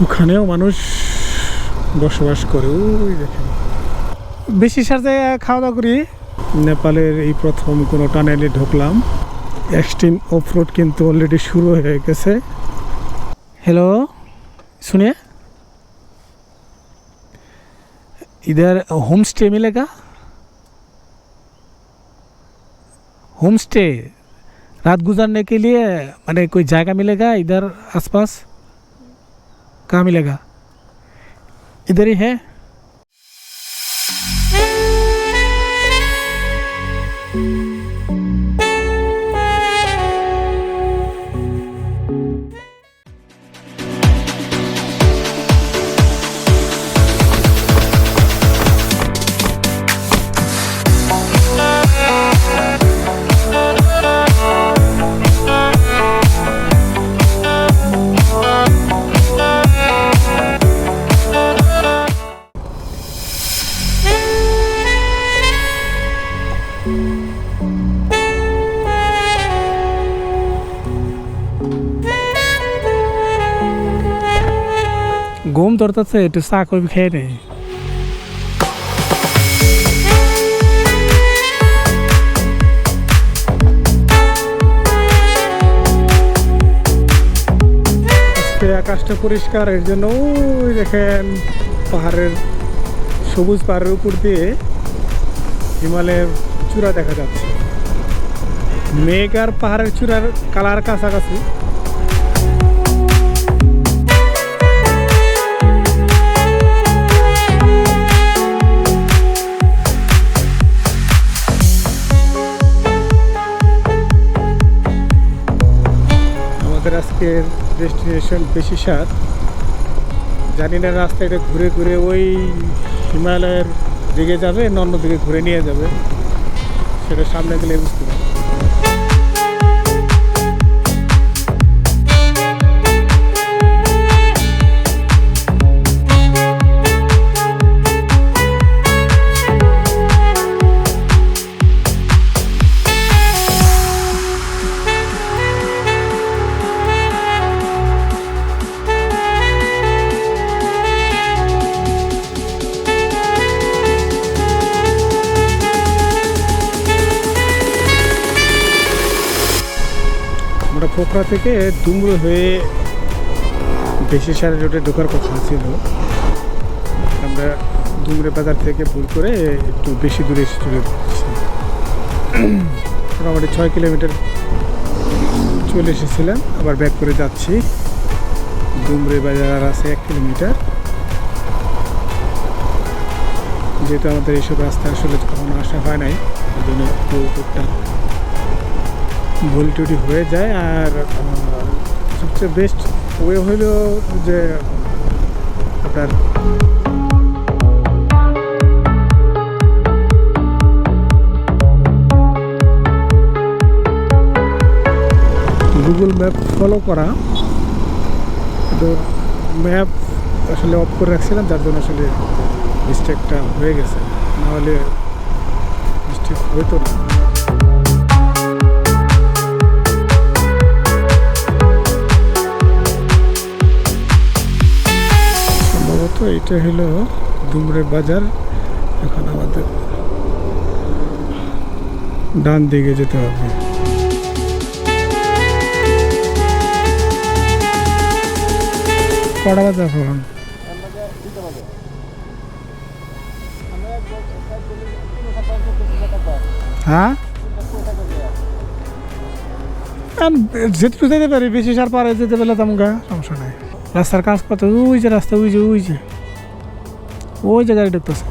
ওখানেও মানুষ বসবাস করে। ওই দেখেন, বেশি সাথে খাওয়া দাওয়া করি। নেপালের এই প্রথম কোনো টানেলে ঢুকলাম। एक्सट्रीम ऑफ रोड किंतु ऑलरेडी शुरू हो गए। हेलो सुनिए, इधर होम स्टे मिलेगा? होम स्टे रात गुजारने के लिए माने कोई जगह मिलेगा इधर आसपास? कहाँ मिलेगा? इधर ही है। ঘুম ধরতেছে, একটু চা কফি খেয়ে নেই। আকাশটা পরিষ্কার, এর জন্য ওই দেখেন পাহাড়ের সবুজ পাহাড়ের উপর দিয়ে হিমালয়ের চূড়া দেখা যাচ্ছে। মেঘ আর পাহাড়ের চূড়ার কালার কাছাকাছি। আমাদের আজকের ডেস্টিনেশন বেশিরহাট। জানি না রাস্তা এটা ঘুরে ঘুরে ওই হিমালয়ের দিকে যাবে না অন্য দিকে ঘুরে নিয়ে যাবে, সেটা সামনে গেলে বুঝতে পারবে। আমরা পোখরা থেকে ডুমরু হয়ে বেশিরহাট রোডে ঢোকার কথা ছিল। আমরা ডুমরে বাজার থেকে ভুল করে একটু বেশি দূরে এসে চলে যাচ্ছি। মোটামুটি 6 কিলোমিটার চলে এসেছিলাম, আবার ব্যাক করে যাচ্ছি। ডুমরে বাজার আছে 1 কিলোমিটার। যেহেতু আমাদের এইসব রাস্তা আসলে কখনো আসা হয় নাই, ওই জন্য একটু টুকটাক ভুল টুটি হয়ে যায়। আর সবচেয়ে বেস্ট ওয়ে হইল যে আপনার গুগল ম্যাপ ফলো করা। তো ম্যাপ আসলে অফ করে রাখছিলাম, যার জন্য আসলে মিস্টেকটা হয়ে গেছে, নাহলে মিস্টেক হইতো না। তো এটা হলো ডুমরে বাজার। এখন আমাদের ডান দিকে যেতে হবে। কটা বাজে এখন? হ্যাঁ, যেতে যেতে পারি, বেশি সার পারে যেতে পেলে তোমাকে সমস্যা নাই। রাস্তার কাজ কত, ওই যে রাস্তা, ওই যে ওই যে গাড়ি ঢুকতেছে।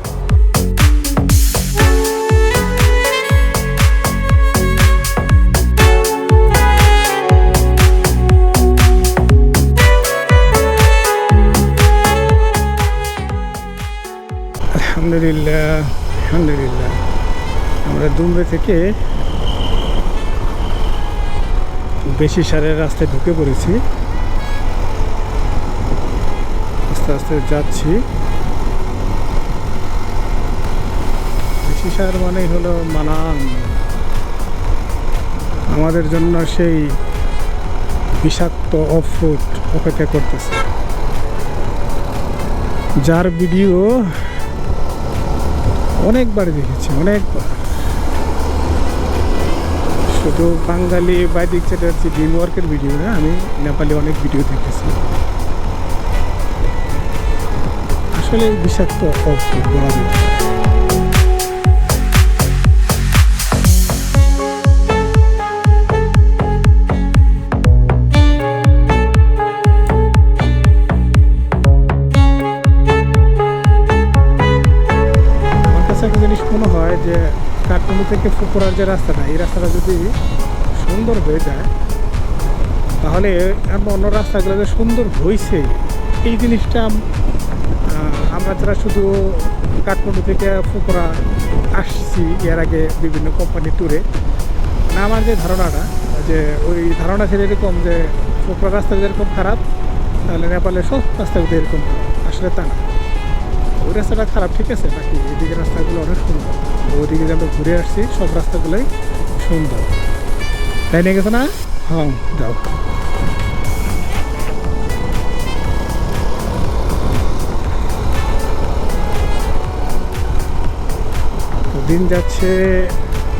আলহামদুলিল্লাহ আমরা ডুমরে থেকে বেশিরহাটের রাস্তায় ঢুকে পড়েছি। আস্তে আস্তে যাচ্ছি। বেশিরহাট মানেই হলো মানাং, আমাদের জন্য সেই বিষাক্ত অফ রোড অপেক্ষা করতেছে। যার ভিডিও অনেকবার দেখেছি, অনেকবার। শুধু বাঙালি বাইদিক চ্যাটার্জি ড্রিম ওয়ার্কের ভিডিও না, আমি নেপালি অনেক ভিডিও দেখেছি। আসলে বিষাক্ত অদ্ভুত বলা যায়। একটা জিনিস মনে হয় যে কাঠমান্ডু থেকে ফুকুরার যে রাস্তাটা, এই রাস্তাটা যদি সুন্দর হয়ে যায় তাহলে অন্য রাস্তাগুলো যে সুন্দর হয়েছে এই জিনিসটা আমরা যারা শুধু কাঠমান্ডু থেকে ফুকুরা আসছি এর আগে বিভিন্ন কোম্পানি ট্যুরে, না আমার যে ধারণাটা, যে ওই ধারণা ছিল এরকম যে ফুকুরা রাস্তা যেরকম খারাপ তাহলে নেপালের সব রাস্তাগুলো এরকম, আসলে তা না। ওই রাস্তাটা খারাপ ঠিক আছে, বাকি এদিকে রাস্তাগুলো অনেক সুন্দর। ওইদিকে যে আমরা ঘুরে আসছি সব রাস্তাগুলোই সুন্দর, তাই নিয়ে গেছে না? হ্যাঁ, যাও। দিন যাচ্ছে,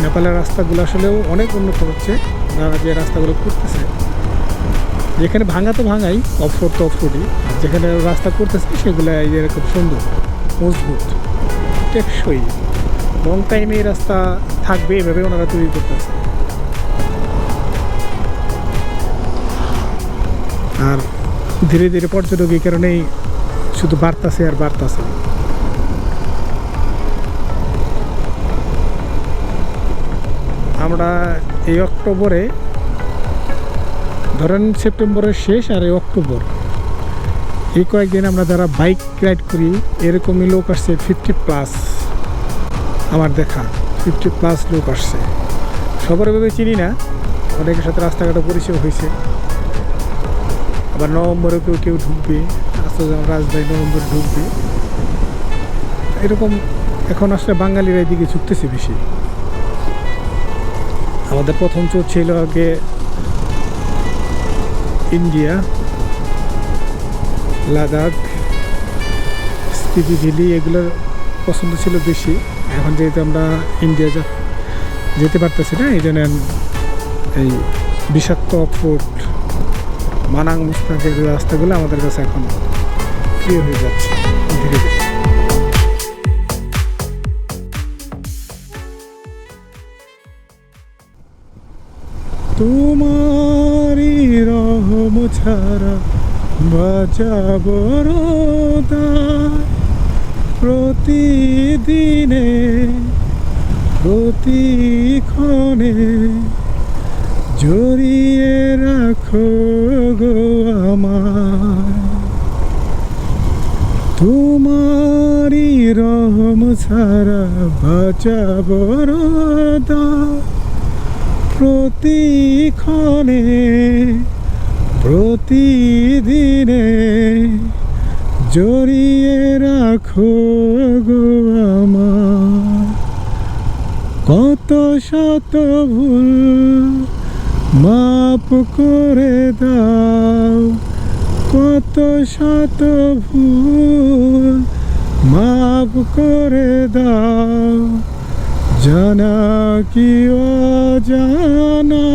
নেপালের রাস্তাগুলো আসলেও অনেক উন্নত হচ্ছে। যারা যে রাস্তাগুলো করতেছে, যেখানে ভাঙা তো ভাঙাই, অফরোড তো অফরোডই, যেখানে রাস্তা করতেছে সেগুলো এরকম সুন্দর, মজবুত, টেকসই, লং টাইমে এই রাস্তা থাকবে এভাবে ওনারা তৈরি করতেছে। আর ধীরে ধীরে পর্যটক এই কারণেই শুধু বাড়তেছে আর বাড়তেছে। আমরা এই অক্টোবরে, ধরেন সেপ্টেম্বরের শেষ আর এই অক্টোবর, এই কয়েকদিন আমরা যারা বাইক রাইড করি এরকমই লোক আসছে 50+। আমার দেখা 50+ লোক আসছে। সবার ভাবে চিনি না, অনেকের সাথে রাস্তাঘাটে পরিচয় হয়েছে। আবার নভেম্বরে কেউ কেউ ঢুকবে, আস্তে যেমন রাজধানী নভেম্বরে ঢুকবে এরকম। এখন আসলে বাঙালিরা এদিকে ঝুঁকতেছে বেশি। আমাদের প্রথম চোখ ছিল আগে ইন্ডিয়া, লাদাখ, স্পিতি ভ্যালি, এগুলোর পছন্দ ছিল বেশি। এখন যেহেতু আমরা ইন্ডিয়া যেতে পারতেছি না, এই জন্য এই বিষাক্ত অফরোড মানাং মুস্তাকের রাস্তাগুলো আমাদের কাছে এখন প্রিয় হয়ে যাচ্ছে ধীরে ধীরে। তোমারি রহম ছাড়া বাঁচাবো প্রতিদিনে প্রতিক্ষণে জড়িয়ে রাখো গো আমায়। তোমারি রহম ছাড়া বাঁচাবো প্রতিক্ষণে প্রতিদিনে জড়িয়ে রাখো গো আমার। কত শত ভুল মাপ করে দাও, কত শত ভুল মাপ করে দাও, জানা কি অজানা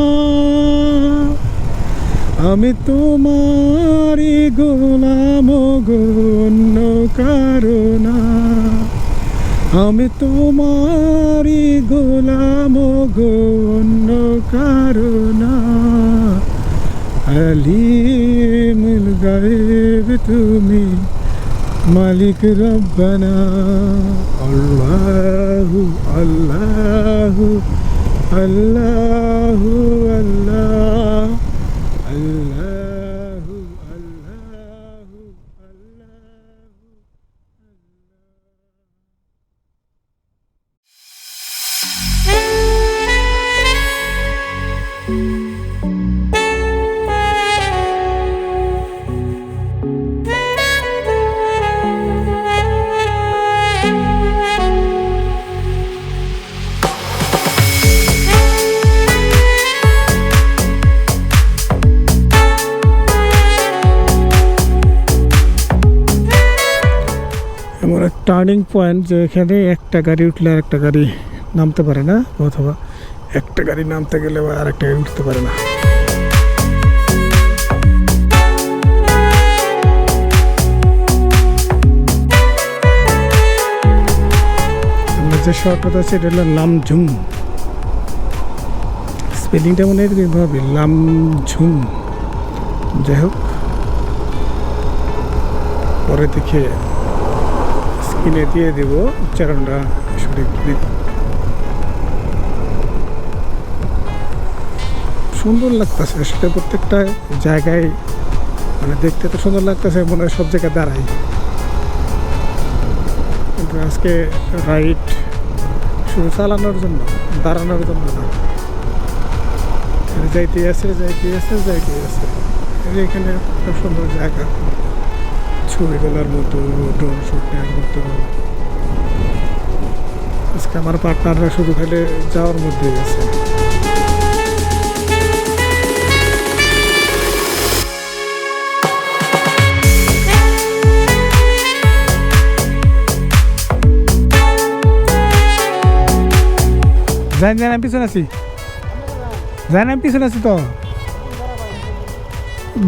আমি তোমারি গোলাম গো, অন্য কারো না। আমি তোমারি গোলাম গো, অন্য কারো না। আলিমুল গায়ব তুমি, মালিক রব্বানা। আল্লাহু আল্লাহু আল্লাহু আল্লাহ আল্লাহু আল্লাহু আল্লাহু। এমন এক টার্নিং পয়েন্ট যে এখানে একটা গাড়ি উঠলে আর একটা গাড়ি নামতে পারে না, অথবা একটা গাড়ি নামতে গেলে আর একটা গাড়ি উঠতে পারে না। আমরা যে শহরটা আছে এটা হলো লামঝুম, স্পেলিংটা মনে হয় লামঝুম। যাই হোক, পরে দেখে স্ক্রিনে দিয়ে দেব উচ্চারণটা সঠিক। সুন্দর লাগতেছে আসলে, প্রত্যেকটা জায়গায় মানে দেখতে তো সুন্দর লাগতেছে, মনে হয় সব জায়গায় দাঁড়াই। কিন্তু আজকে রাইড শুধু চালানোর জন্য, দাঁড়ানোর জন্য না। যাইতে আছে এখানে খুব সুন্দর জায়গা, ছবি তোলার মতো, ড্রোন শুট নেওয়ার মতো। আজকে আমার পার্টনাররা শুধু খালি যাওয়ার মধ্যে আছে। যাই আমি পিছনে আছি তো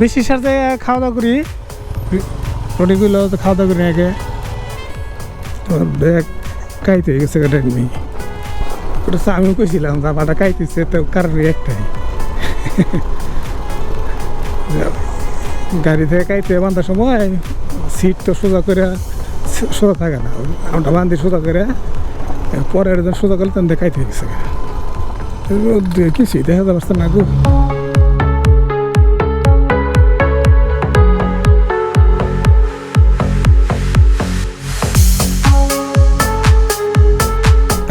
বেশি সাথে খাওয়া দাওয়া করি, রুটিগুলো তো খাওয়া দাওয়া করি আগে। তোর ব্যাগ কাইতে হয়ে গেছে গাড়ি, ওটা আমিও কইছিলাম জামাটা কাইতেছে, তো কারণ একটাই গাড়ি থেকে কাইতে বাঁধার সময় সিট তো সোজা থাকে না, আমরা বান্ধি সোজা করে পরের জন সোজা করলে তখন কাইতে হয়ে গেছে কিছুই দেখা যাচ্ছে না গো।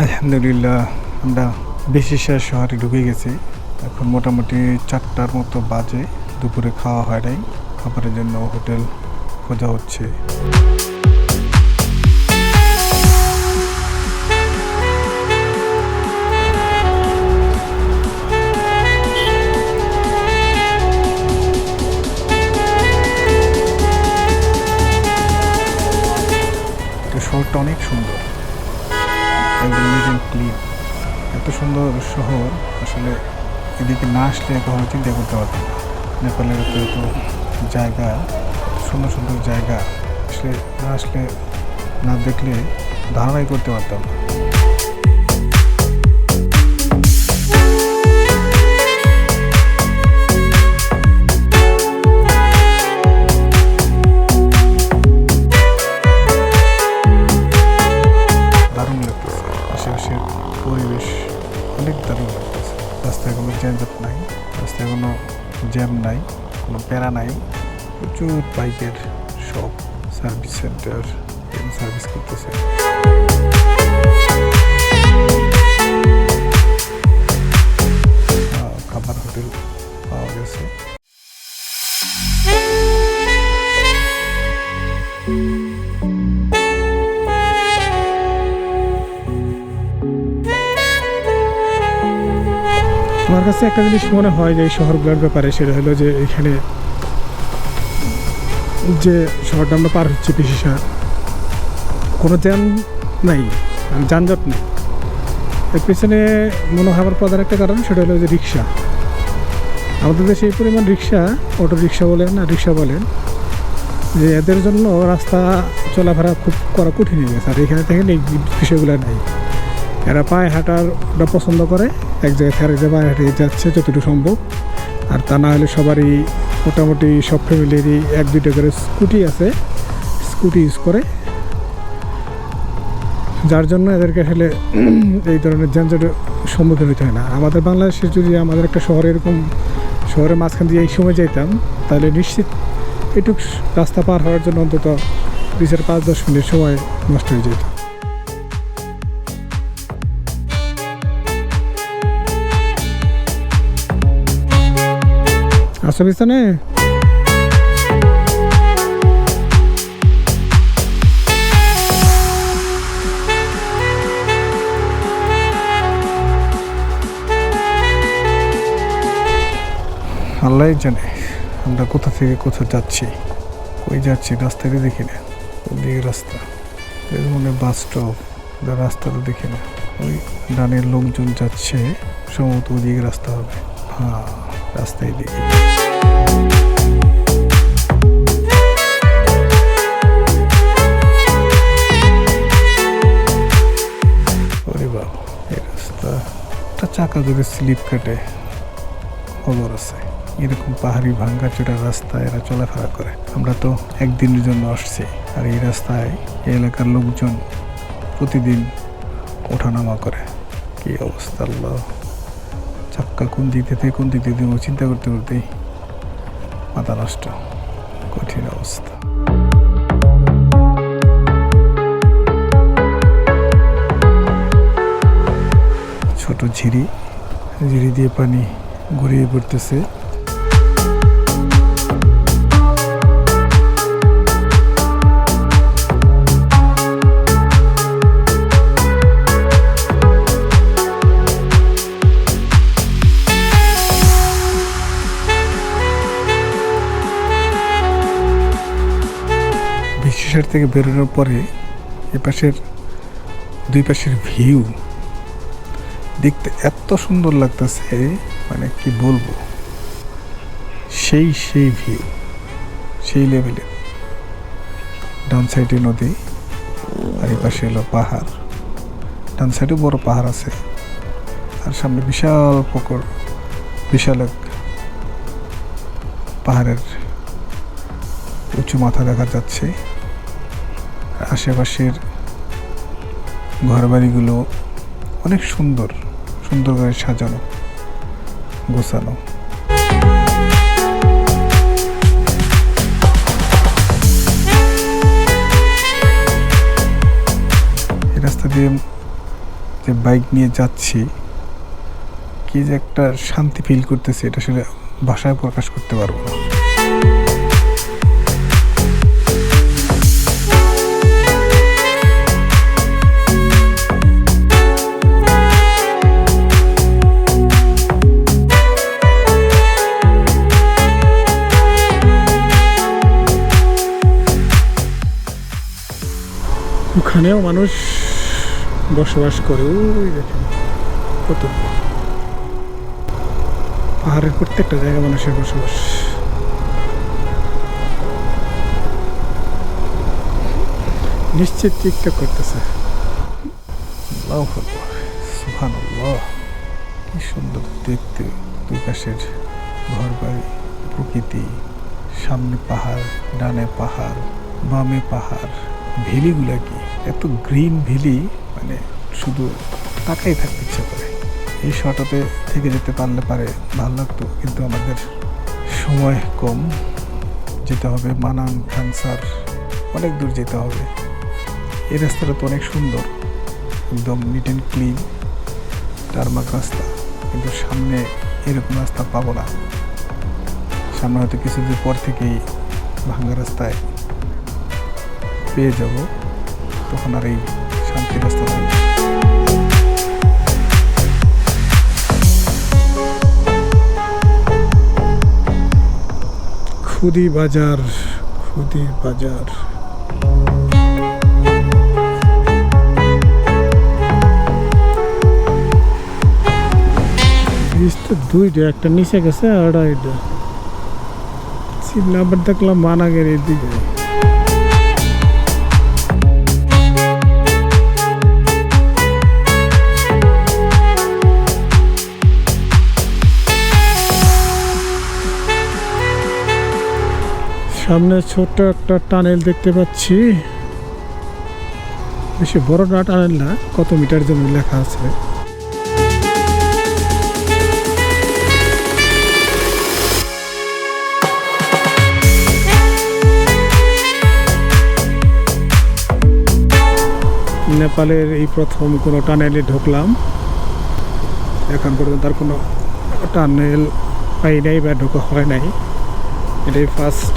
আলহামদুলিল্লাহ আমরা বেশিরভাগ শহরে ঢুকে গেছি। এখন মোটামুটি 4টার মতো বাজে, দুপুরে খাওয়া হয় নাই, খাবারের জন্য হোটেল খোঁজা হচ্ছে। শহরটা অনেক সুন্দর, ক্লিন, এত সুন্দর শহর আসলে এদিকে না আসলে কখনো চিন্তা করতে পারতাম না। নেপালের এত জায়গা, সুন্দর সুন্দর জায়গা আসলে না আসলে, না দেখলে ধারণাই করতে পারতাম না। পরিবেশ অনেক দারুণ লাগতেছে। রাস্তায় কোনো যানজট নাই, রাস্তায় কোনো জ্যাম নাই, কোনো প্যারা নাই। প্রচুর বাইকের শপ, সার্ভিস সেন্টার সার্ভিস করতেছে। খাবার হোটেল পাওয়া গেছে। আমার কাছে একটা জিনিস মনে হয় যে এই শহরগুলোর ব্যাপারে, সেটা হলো যে এখানে যে শহরটা আমরা পার হচ্ছে বিশেষার, কোনো জ্যাম নাই, যানজট নেই। এর পেছনে মনে হয় আমার প্রধান একটা কারণ, সেটা হলো যে রিক্সা। আমাদের দেশে এই পরিমাণ রিক্সা, অটো রিক্সা বলেন না রিক্সা বলেন, যে এদের জন্য রাস্তা চলাফেরা খুব করা কঠিন হয়ে গেছে। আর এখানে দেখেন এই বিষয়গুলো নাই, এরা পায়ে হাঁটাটা পছন্দ করে, এক জায়গায় থেকে আরেক জায়গায় পায়ে হাঁটিয়ে যাচ্ছে যতটুকু সম্ভব। আর তা না হলে সবারই মোটামুটি সব ফ্যামিলিরই 1-2টা করে স্কুটি আছে, স্কুটি ইউজ করে, যার জন্য এদেরকে আসলে এই ধরনের যানজটের সম্মুখীন হতে হয় না। আমাদের বাংলাদেশে যদি আমাদের একটা শহরে এরকম শহরের মাঝখান দিয়ে এই সময় যেতাম, তাহলে নিশ্চিত এটুক রাস্তা পার হওয়ার জন্য অন্তত 5-10 মিনিট সময় নষ্ট হয়ে যেত। আসো বিস্তানে আল্লাহ জানে আমরা কোথা থেকে কোথা যাচ্ছি, কই যাচ্ছি রাস্তায় দেখি না, কোন দিকে রাস্তা। এর মনে বাস স্টপ, রাস্তাটা দেখে না, ওই ডানের লোকজন যাচ্ছে, সম্ভবত ওদিকে রাস্তা হবে। হ্যাঁ, রাস্তায় দেখি। ওরে বাবা, এই রাস্তাটা চাকা যদি স্লিপ কাটে খবর আছে। এরকম পাহাড়ি ভাঙ্গা চোরা রাস্তায় এরা চলাফেরা করে। আমরা তো একদিনের জন্য আসছি, আর এই রাস্তায় এই এলাকার লোকজন প্রতিদিন ওঠানামা করে। কি অবস্থা আল্লাহ! চাক্কা কোন দিক থেকে কোন দিক দিয়ে চিন্তা করতে করতেই মাথা নষ্ট, কঠিন অবস্থা। ছোট ঝিরি দিয়ে পানি গড়িয়ে পড়তেছে। বিশ্বের থেকে বেরোনোর পরে এপাশের দুই পাশের ভিউ দেখতে এত সুন্দর লাগতেছে, মানে কি বলবো, সেই ভিউ, সেই লেভেলে। ডান সাইডে নদী, আর এই পাশে হলো পাহাড়। ডান সাইডে বড় পাহাড় আছে, আর সামনে বিশাল পুকুর, বিশাল এক পাহাড়ের উঁচু মাথা দেখা যাচ্ছে। আশেপাশের ঘরবাড়িগুলো অনেক সুন্দর করে সাজানো গোছানো। এই রাস্তা দিয়ে যে বাইক নিয়ে যাচ্ছি, কি যে একটা শান্তি ফিল করতেছি, এটা আসলে ভাষায় প্রকাশ করতে পারবো না। ওখানেও মানুষ বসবাস করে। ওই দেখেন কত পাহাড়ের প্রত্যেকটা জায়গায় মানুষের বসবাস। নিশ্চিত টিকটক করতেছে। সুবহানাল্লাহ, কি সুন্দর দেখতে। দুই পাশের ঘর বাড়ি, প্রকৃতি, সামনে পাহাড়, ডানে পাহাড়, বামে পাহাড়। ভ্যালিগুলা কি এত গ্রিন ভ্যালি, মানে শুধু তাকাই থাকতে ইচ্ছা করে। এই শহরটাতে থেকে যেতে পারলে ভালো লাগতো, কিন্তু আমাদের সময় কম, যেতে হবে মানাং, কানসার, অনেক দূর যেতে হবে। এই রাস্তাটা তো অনেক সুন্দর, একদম নিট অ্যান্ড ক্লিন, টারমাক রাস্তা, কিন্তু সামনে এরকম রাস্তা পাবো না। সামনে হয়তো কিছুদিন পর থেকেই ভাঙ্গা রাস্তায় পেয়ে যাব, তখন আর এই শান্তি রাস্তা থাকবে। খুদি বাজার দুইটা, একটা নিচে গেছে আর এটা নাম্বার দেখলাম মানাগের এই দিকে। সামনে ছোট্ট একটা টানেল দেখতে পাচ্ছি, বেশি বড় না টানেল না, কত মিটার জমি লেখা আছে। নেপালের এই প্রথম কোনো টানেলে ঢুকলাম, এখন পর্যন্ত আর কোনো টানেল পাই নাই বা ঢোকা হয় নাই, এটাই ফার্স্ট।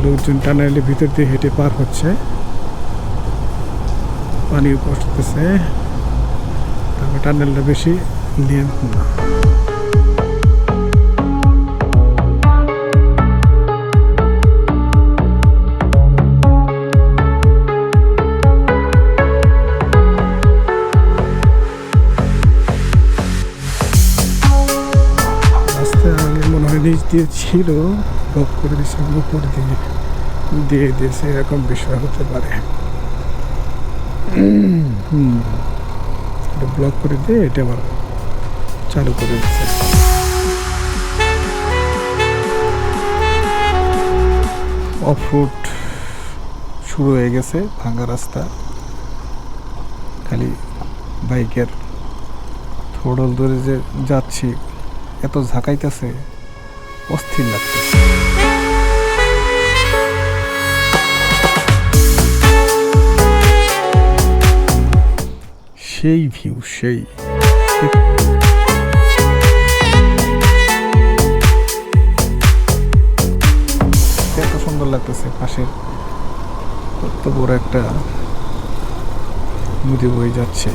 লোকজন টানেলের ভিতর দিয়ে হেঁটে পার হচ্ছে, পানিও পড়তেছে, তবে টানেলটা বেশি লেন্থ না। নিচ দিয়ে ছিল, ব্লক করে দিয়েছে, উপর দিয়ে দিয়েছে, এরকম বিষয় হতে পারে। ব্লক করে দিয়ে এটা আবার চালু করে দিচ্ছে। অফ রোড শুরু হয়ে গেছে, ভাঙা রাস্তা, খালি বাইকের থ্রোটল ধরে যে যাচ্ছি, এত ঝাঁকাইতেছে, অস্থির লাগতেছে। সেই ভিউ, সেই এত সুন্দর লাগতেছে। পাশে কত বড় একটা নদী বয়ে যাচ্ছে।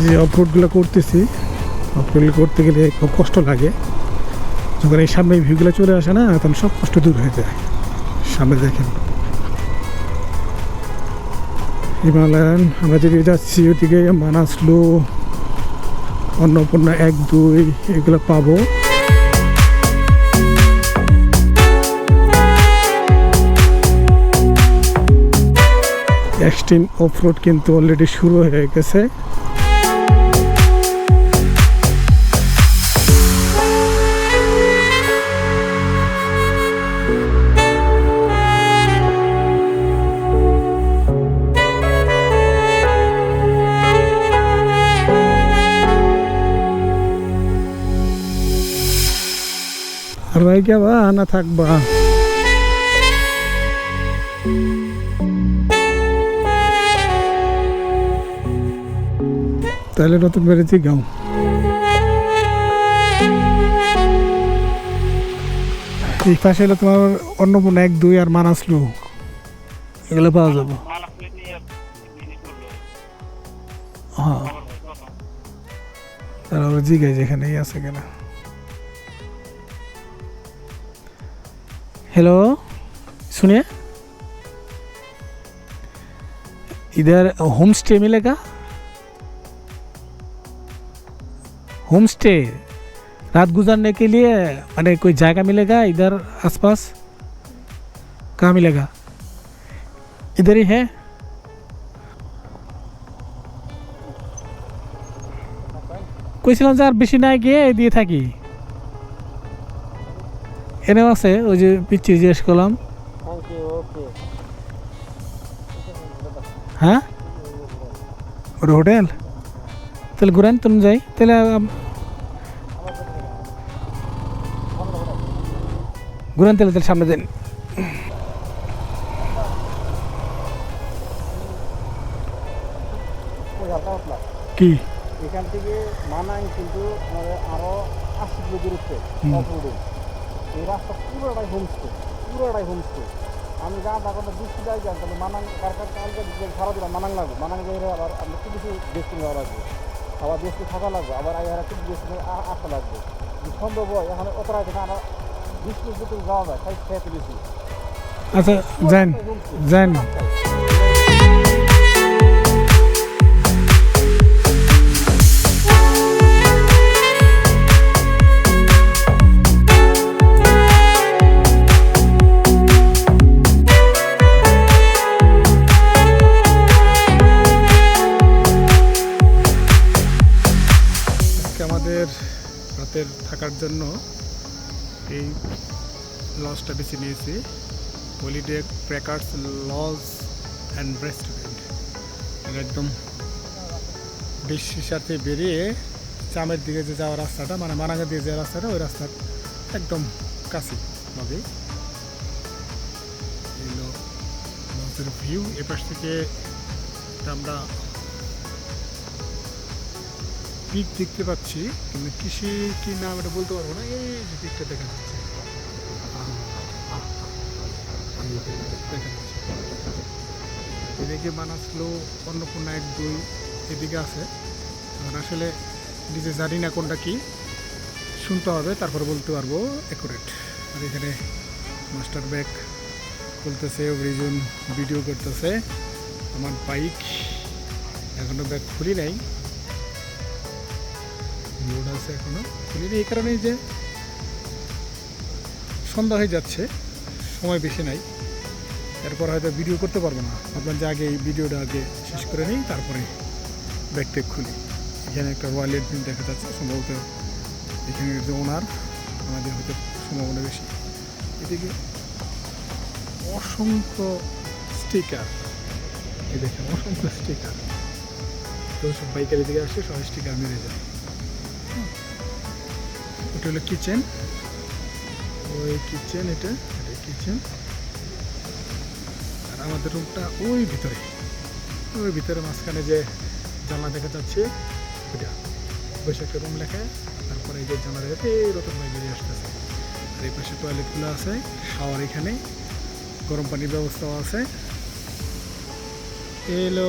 যে অফরোডগুলো করতেছি, অফরোডগুলো করতে গেলে খুব কষ্ট লাগে। যখন এই সামনে ভিউগুলো চলে আসে না, তখন সব কষ্ট দূর হয়ে যায়। সামনে দেখেন হিমালয়ান, আমরা যদি যাচ্ছি ওদিকে মানাসলু, অন্নপূর্ণা 1, 2 এগুলো পাবো। এক্সট্রিম অফরোড কিন্তু অলরেডি শুরু হয়ে গেছে। আর ভাই কে বা না থাকবা, তাহলে নতুন বেড়েছি গাও। এই পাশে হলো তোমার অন্নপূর্ণা 1, 2 আর মানাসলু, এগুলো পাওয়া যাবে। হ্যাঁ, তারা জিগাই যেখানেই আছে কিনা। हेलो, सुनिए, इधर होम स्टे मिलेगा? होम स्टे रात गुजारने के लिए माने कोई जगह मिलेगा इधर आसपास? कहाँ मिलेगा? इधर ही है। কইছিলাম যে আর বেশি না গিয়ে দিয়ে থাকি। এনেও আছে, ওই যে পিচ্ছি জিজ্ঞেস করলাম। হ্যাঁ, ওটা হোটেল, তাহলে ঘুরেন তুমি যাই, তাহলে ঘুরেন, তাহলে তাহলে সামনে দিন। কি এখান থেকে মানাং কিন্তু আরো 80 কিলো দূরত্বে অফরোডে। এই রাস্তা পুরোটাই হোমস্টে, পুরোটাই হোমস্টে। আমি যা এখন বৃষ্টি যাই যান, তাহলে মানাং কারখানা সারাদিন মানাং লাগবে। মানাং যাই আবার আমরা কিছু কিছু দেশে যাওয়া লাগবে, আবার দেশে থাকা লাগবে, আবার আগে কিছু দেশে আসা লাগবে। সম্ভব হয় এখানে অত রাখে না, আমরা 20 মিনিট ভিতরে যাওয়া যায়, তাই খেয়ে ফেলেছি। আচ্ছা, যান যান। আমাদের রাতের থাকার জন্য এই লজটা বেছে নিয়েছি, holiday crackers lodge and restaurant. একদম বেশির সাথে বেরিয়ে চামের দিকে যে যাওয়ার রাস্তাটা, মানে মানাঙ্গা দিয়ে যে রাস্তাটা, ওই রাস্তার একদম কাছে হবে। এগুলো লজের ভিউ। এপাশ থেকে আমরা পিক দেখতে পাচ্ছি, কিন্তু কৃষি কি নাম এটা বলতে পারবো না। এই যে পিকটা দেখা যাচ্ছে, এদিকে মানাসলু, অন্নপূর্ণা 1, 2 এদিকে আছে। আসলে নিজে জানি না কোনটা কি, শুনতে হবে তারপরে বলতে পারবো অ্যাকুরেট। আর এখানে মাস্টার ব্যাগ খুলতেছে, অভিজন ভিডিও করতেছে। আমার বাইক এখনো ব্যাগ খুলি নাই, লোড আছে এখনো খুলি নেই। এই কারণেই যে সন্ধ্যা হয়ে যাচ্ছে, সময় বেশি নাই, এরপর হয়তো ভিডিও করতে পারবো না। আপনার যে আগে এই ভিডিওটা আগে শেষ করে নিই, তারপরে ব্যাগ ট্যাগ খুলি। এখানে একটা রয়্যাল এনফিল্ড দেখা যাচ্ছে, সম্ভবত এখানে যে ওনার, আমাদের হয়তো সম্ভাবনা বেশি। এদিকে অসংখ্য স্টিকার, এই দেখেন অসংখ্য স্টিকার, তো সব বাইকের দিকে আসে সব স্টিকার মেরে যায়। এটা হলো কিচেন, ওই কিচেন, এটা কিচেন। আর আমাদের রুমটা ওই ভিতরে মাঝখানে যে জানলা দেখা যাচ্ছে, ওইটা বসে একটা রুম লেখা। তারপরে এই যে জানলা দেখাচ্ছে, এই রকম ভাই বেরিয়ে আসতেছে। আর এই পাশে টয়লেটগুলো আছে, শাওয়ার এখানে, গরম পানির ব্যবস্থাও আছে। এই হলো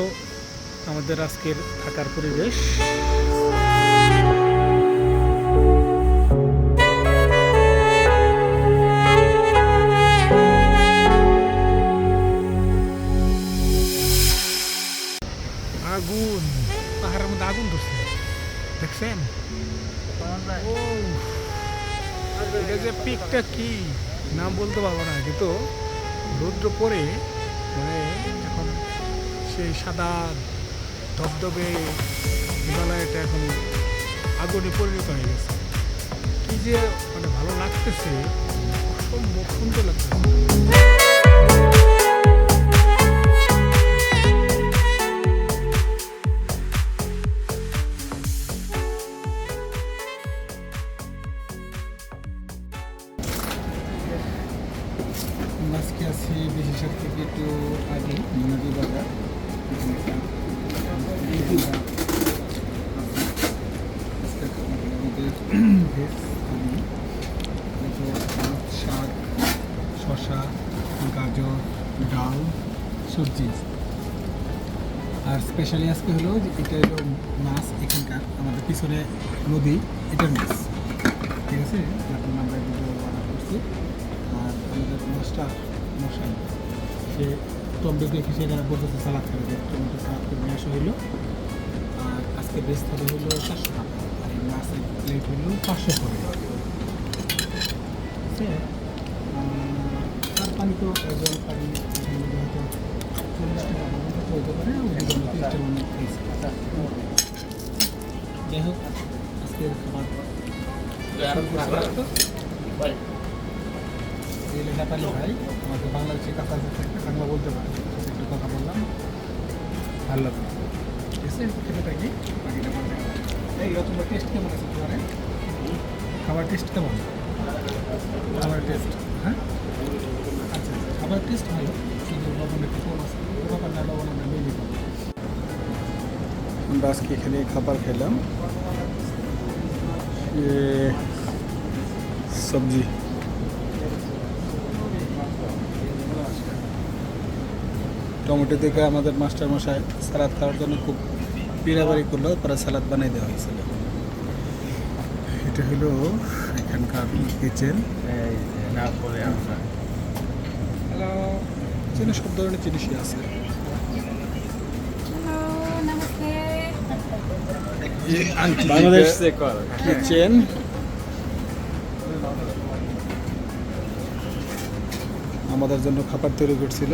আমাদের আজকের থাকার পরিবেশ। আগুন, পাহাড়ের মধ্যে আগুন ধরছে, দেখছেন? ও, এটা যে পিকটা কি নাম বলতে পারবো না, কিন্তু রৌদ্র পরে মানে এখন সেই সাদা ধবধবে হিমালয়টা এখন আগুনে পরিণত হয়ে গেছে। কি যে মানে ভালো লাগতেছে, অসম্ভব সুন্দর লাগতেছে। আজকে আছি বিশেষার থেকে একটু আগে নদী বাজার, শাক, শসা, গাজর, ডাল, সবজি। আর স্পেশালি আজকে হলো যে এটা হলো মাছ, এখানকার আমাদের পিছনে নদী, এটার মাছ, ঠিক আছে? যাতে আমরা ভিডিও বানা করছি। আর আমাদের মাস্টার মশাই, সে টমেটো দেখে সেখানে বলতেছে সালাদ করে, যে টমেটো সালাদ করে নিয়ে আসা হইলো। আর আজকে বেশ হবে হলো 400 টাকা, আর এই মাছের প্লেট হইলো 500 করে, ঠিক আছে? আর পানি তো জল পানি হয়তো 40 টাকা হইতে পারে, 30 টাকা যাই হোক, আজকের খাবার নেপালি ভাই, আমাদের বাংলাদেশের কাছে বাংলা বলতে পারে, একটু কথা বললাম, ভালো লাগলো। ঠিক আছে, খেতে থাকি। এই তোমার টেস্ট কেমন আছে? তোমার খাবার টেস্ট কেমন? খাবার টেস্ট, হ্যাঁ, আচ্ছা, খাবার টেস্ট ভালো, কিন্তু লবণ একটু কম আছে, লবণ না লবণ আমরা নিয়ে নিতে পারি। আমরা আজকে এখানে খাবার খেলাম, সবজি, টমেটো থেকে আমাদের মাস্টার মশাই সালাদ খাওয়ার জন্য খুব পিড়াবাড়ি করলো, পরে সালাদ বানিয়ে দেওয়া হয়েছিল। এটা হলো এখানকার কিচেন। হ্যালো, কিচেনে সব ধরনের জিনিসই আছে। বাংলাদেশ কিচেন, আমাদের জন্য খাবার তৈরি করছিল।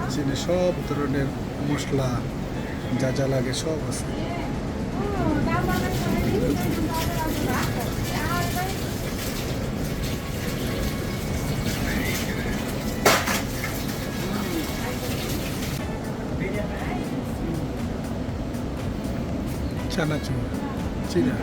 কিচেনে সব ধরনের মশলা যা যা লাগে সব আছে। চানাচুর, চিরা।